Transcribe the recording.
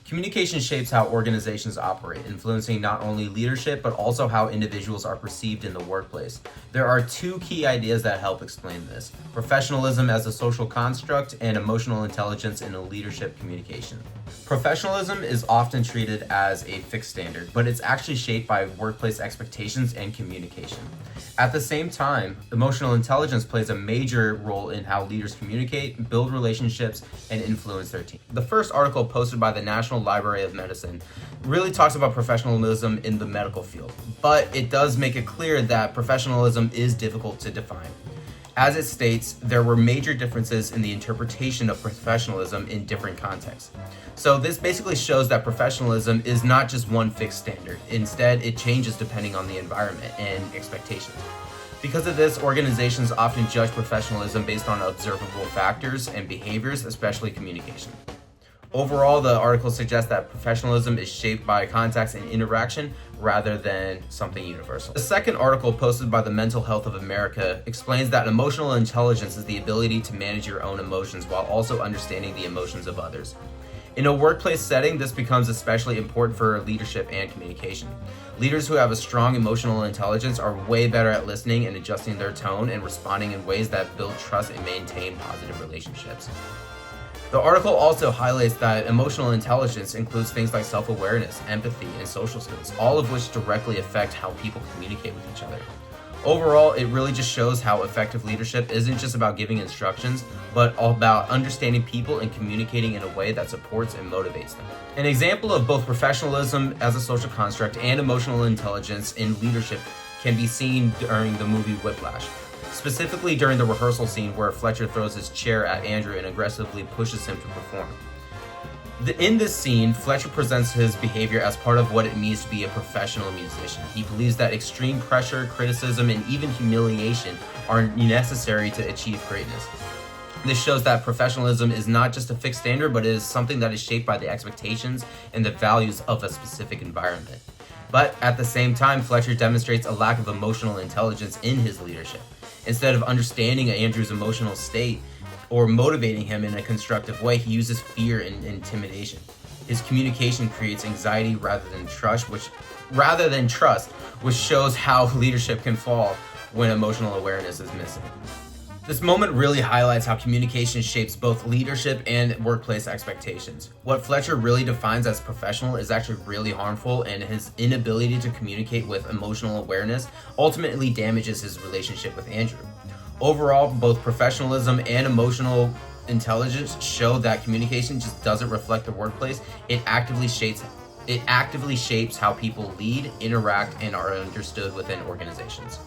Communication shapes how organizations operate, influencing not only leadership but also how individuals are perceived in the workplace. There are two key ideas that help explain this: professionalism as a social construct and emotional intelligence in a leadership communication. Professionalism is often treated as a fixed standard, but it's actually shaped by workplace expectations and communication. At the same time, emotional intelligence plays a major role in how leaders communicate, build relationships, and influence their team. The first article posted by the National Library of Medicine really talks about professionalism in the medical field, but it does make it clear that professionalism is difficult to define. As it states, there were major differences in the interpretation of professionalism in different contexts. So this basically shows that professionalism is not just one fixed standard. Instead, it changes depending on the environment and expectations. Because of this, organizations often judge professionalism based on observable factors and behaviors, especially communication. Overall, the article suggests that professionalism is shaped by context and interaction rather than something universal. The second article, posted by the Mental Health of America, explains that emotional intelligence is the ability to manage your own emotions while also understanding the emotions of others. In a workplace setting, this becomes especially important for leadership and communication. Leaders who have a strong emotional intelligence are way better at listening and adjusting their tone and responding in ways that build trust and maintain positive relationships. The article also highlights that emotional intelligence includes things like self-awareness, empathy, and social skills, all of which directly affect how people communicate with each other. Overall, it really just shows how effective leadership isn't just about giving instructions, but about understanding people and communicating in a way that supports and motivates them. An example of both professionalism as a social construct and emotional intelligence in leadership can be seen during the movie Whiplash. Specifically during the rehearsal scene where Fletcher throws his chair at Andrew and aggressively pushes him to perform. In this scene, Fletcher presents his behavior as part of what it means to be a professional musician. He believes that extreme pressure, criticism, and even humiliation are necessary to achieve greatness. This shows that professionalism is not just a fixed standard, but it is something that is shaped by the expectations and the values of a specific environment. But at the same time, Fletcher demonstrates a lack of emotional intelligence in his leadership. Instead of understanding Andrew's emotional state or motivating him in a constructive way, he uses fear and intimidation. His communication creates anxiety rather than trust, which shows how leadership can fall when emotional awareness is missing. This moment really highlights how communication shapes both leadership and workplace expectations. What Fletcher really defines as professional is actually really harmful, and his inability to communicate with emotional awareness ultimately damages his relationship with Andrew. Overall, both professionalism and emotional intelligence show that communication just doesn't reflect the workplace. It actively shapes how people lead, interact, and are understood within organizations.